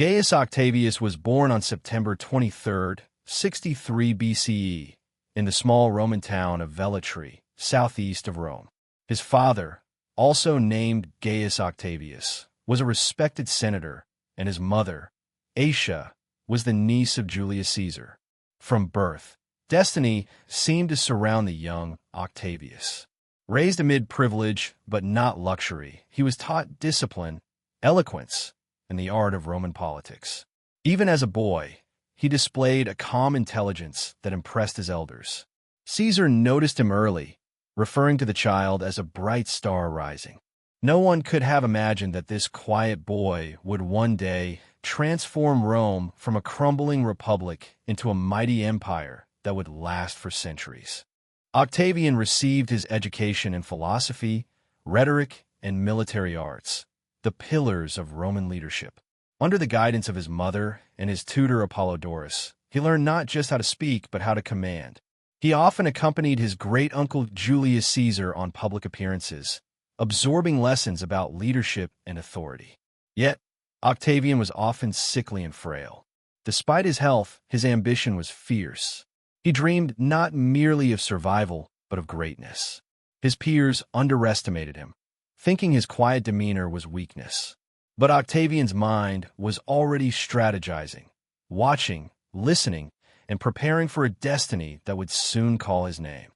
Gaius Octavius was born on September 23, 63 BCE, in the small Roman town of Velletri, southeast of Rome. His father, also named Gaius Octavius, was a respected senator, and his mother, Asia, was the niece of Julius Caesar. From birth, destiny seemed to surround the young Octavius. Raised amid privilege but not luxury, he was taught discipline, eloquence, and the art of Roman politics. Even as a boy, he displayed a calm intelligence that impressed his elders. Caesar noticed him early, referring to the child as a bright star rising. No one could have imagined that this quiet boy would one day transform Rome from a crumbling republic into a mighty empire that would last for centuries. Octavian received his education in philosophy, rhetoric, and military arts, the pillars of Roman leadership. Under the guidance of his mother and his tutor Apollodorus, he learned not just how to speak but how to command. He often accompanied his great-uncle Julius Caesar on public appearances, absorbing lessons about leadership and authority. Yet, Octavian was often sickly and frail. Despite his health, his ambition was fierce. He dreamed not merely of survival, but of greatness. His peers underestimated him, thinking his quiet demeanor was weakness. But Octavian's mind was already strategizing, watching, listening, and preparing for a destiny that would soon call his name.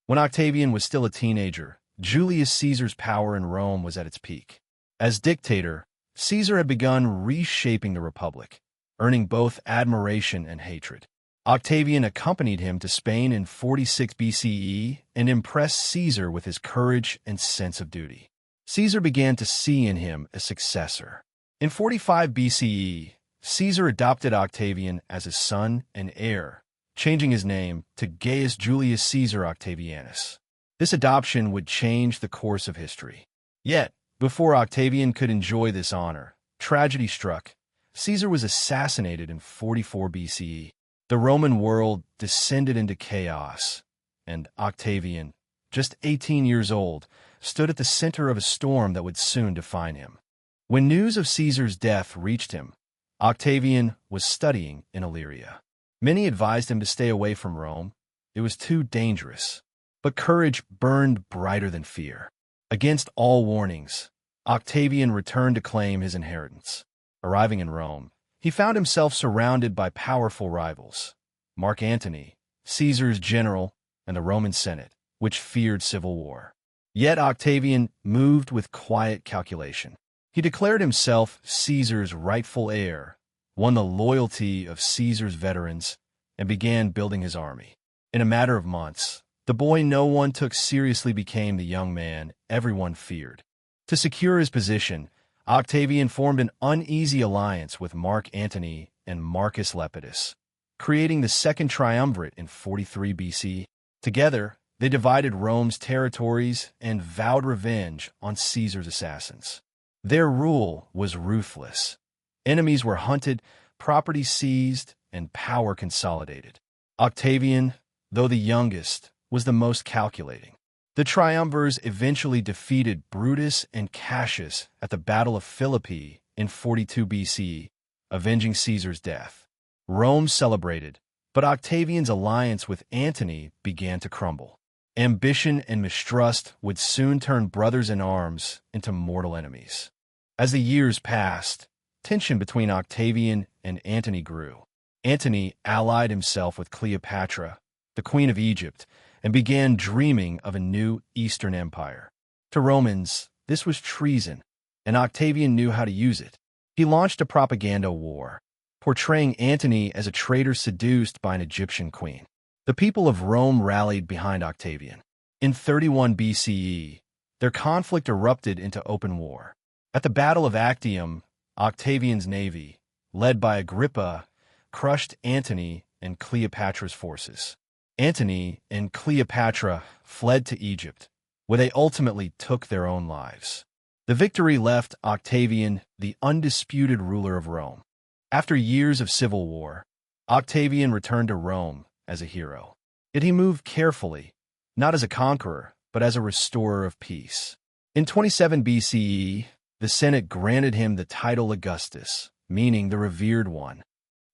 When Octavian was still a teenager, Julius Caesar's power in Rome was at its peak. As dictator, Caesar had begun reshaping the republic, earning both admiration and hatred. Octavian accompanied him to Spain in 46 BCE and impressed Caesar with his courage and sense of duty. Caesar began to see in him a successor. In 45 BCE, Caesar adopted Octavian as his son and heir, changing his name to Gaius Julius Caesar Octavianus. This adoption would change the course of history. Yet, before Octavian could enjoy this honor, tragedy struck. Caesar was assassinated in 44 BCE. The Roman world descended into chaos, and Octavian, just 18 years old, stood at the center of a storm that would soon define him. When news of Caesar's death reached him, Octavian was studying in Illyria. Many advised him to stay away from Rome. It was too dangerous. But courage burned brighter than fear. Against all warnings, Octavian returned to claim his inheritance. Arriving in Rome, he found himself surrounded by powerful rivals: Mark Antony, Caesar's general, and the Roman Senate, which feared civil war. Yet Octavian moved with quiet calculation. He declared himself Caesar's rightful heir, won the loyalty of Caesar's veterans, and began building his army. In a matter of months, the boy no one took seriously became the young man everyone feared. To secure his position, Octavian formed an uneasy alliance with Mark Antony and Marcus Lepidus, creating the Second Triumvirate in 43 BC. Together, they divided Rome's territories and vowed revenge on Caesar's assassins. Their rule was ruthless. Enemies were hunted, property seized, and power consolidated. Octavian, though the youngest, was the most calculating. The triumvirs eventually defeated Brutus and Cassius at the Battle of Philippi in 42 BC, avenging Caesar's death. Rome celebrated, but Octavian's alliance with Antony began to crumble. Ambition and mistrust would soon turn brothers in arms into mortal enemies. As the years passed, tension between Octavian and Antony grew. Antony allied himself with Cleopatra, the Queen of Egypt, and began dreaming of a new Eastern Empire. To Romans, this was treason, and Octavian knew how to use it. He launched a propaganda war, portraying Antony as a traitor seduced by an Egyptian queen. The people of Rome rallied behind Octavian. In 31 BCE, their conflict erupted into open war. At the Battle of Actium, Octavian's navy, led by Agrippa, crushed Antony and Cleopatra's forces. Antony and Cleopatra fled to Egypt, where they ultimately took their own lives. The victory left Octavian the undisputed ruler of Rome. After years of civil war, Octavian returned to Rome as a hero. Yet he moved carefully, not as a conqueror, but as a restorer of peace. In 27 BCE, the Senate granted him the title Augustus, meaning the revered one.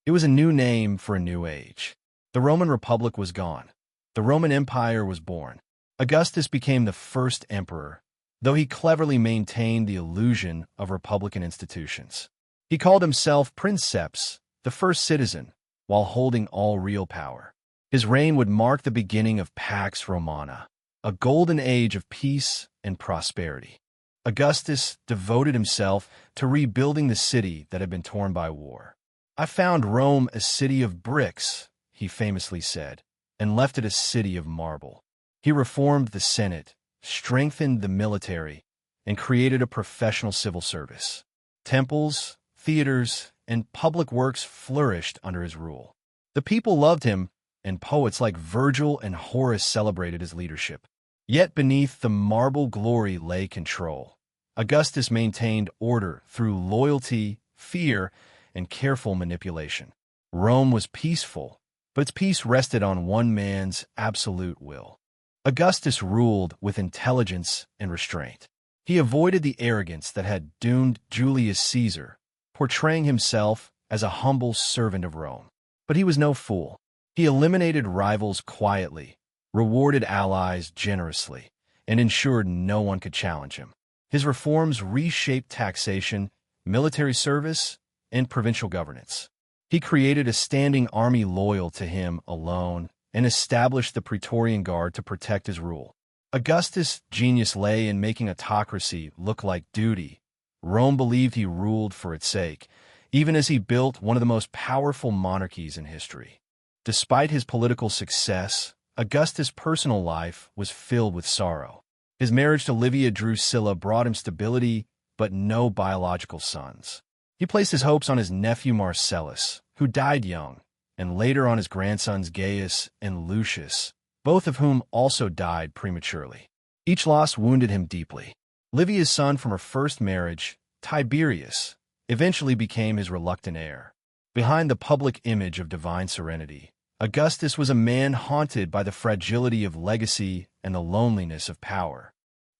It was a new name for a new age. The Roman Republic was gone. The Roman Empire was born. Augustus became the first emperor, though he cleverly maintained the illusion of republican institutions. He called himself princeps, the first citizen, while holding all real power. His reign would mark the beginning of Pax Romana, a golden age of peace and prosperity. Augustus devoted himself to rebuilding the city that had been torn by war. "I found Rome a city of bricks," he famously said, "and left it a city of marble." He reformed the Senate, strengthened the military, and created a professional civil service. Temples, theaters, and public works flourished under his rule. The people loved him, and poets like Virgil and Horace celebrated his leadership. Yet beneath the marble glory lay control. Augustus maintained order through loyalty, fear, and careful manipulation. Rome was peaceful, but its peace rested on one man's absolute will. Augustus ruled with intelligence and restraint. He avoided the arrogance that had doomed Julius Caesar, portraying himself as a humble servant of Rome. But he was no fool. He eliminated rivals quietly, rewarded allies generously, and ensured no one could challenge him. His reforms reshaped taxation, military service, and provincial governance. He created a standing army loyal to him alone and established the Praetorian Guard to protect his rule. Augustus' genius lay in making autocracy look like duty. Rome believed he ruled for its sake, even as he built one of the most powerful monarchies in history. Despite his political success, Augustus' personal life was filled with sorrow. His marriage to Livia Drusilla brought him stability, but no biological sons. He placed his hopes on his nephew Marcellus, who died young, and later on his grandsons Gaius and Lucius, both of whom also died prematurely. Each loss wounded him deeply. Livia's son from her first marriage, Tiberius, eventually became his reluctant heir. Behind the public image of divine serenity, Augustus was a man haunted by the fragility of legacy and the loneliness of power.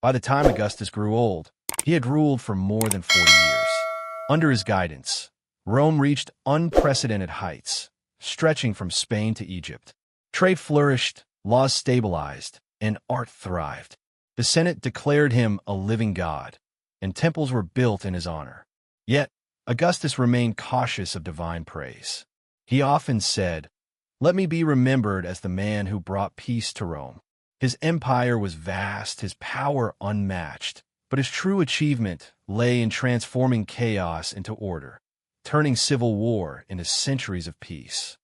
By the time Augustus grew old, he had ruled for more than 40 years. Under his guidance, Rome reached unprecedented heights, stretching from Spain to Egypt. Trade flourished, laws stabilized, and art thrived. The Senate declared him a living god, and temples were built in his honor. Yet, Augustus remained cautious of divine praise. He often said, "Let me be remembered as the man who brought peace to Rome." His empire was vast, his power unmatched, but his true achievement lay in transforming chaos into order, turning civil war into centuries of peace.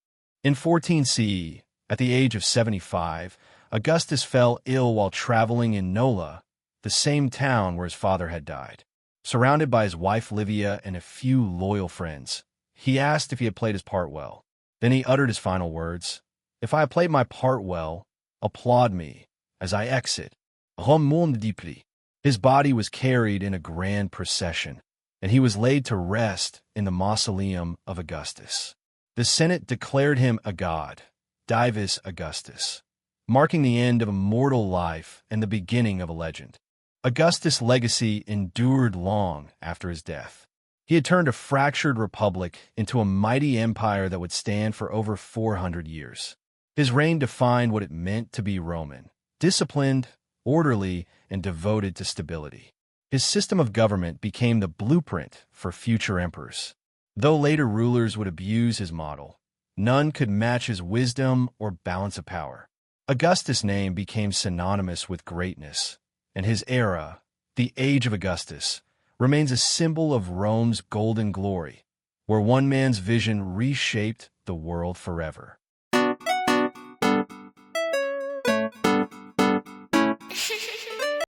In 14 CE, at the age of 75, Augustus fell ill while traveling in Nola, the same town where his father had died. Surrounded by his wife Livia and a few loyal friends, he asked if he had played his part well. Then he uttered his final words, "If I have played my part well, applaud me as I exit. Remonte deeply." His body was carried in a grand procession, and he was laid to rest in the mausoleum of Augustus. The Senate declared him a god, Divus Augustus, marking the end of a mortal life and the beginning of a legend. Augustus' legacy endured long after his death. He had turned a fractured republic into a mighty empire that would stand for over 400 years. His reign defined what it meant to be Roman, disciplined, orderly, and devoted to stability. His system of government became the blueprint for future emperors. Though later rulers would abuse his model, none could match his wisdom or balance of power. Augustus' name became synonymous with greatness, and his era, the Age of Augustus, remains a symbol of Rome's golden glory, where one man's vision reshaped the world forever.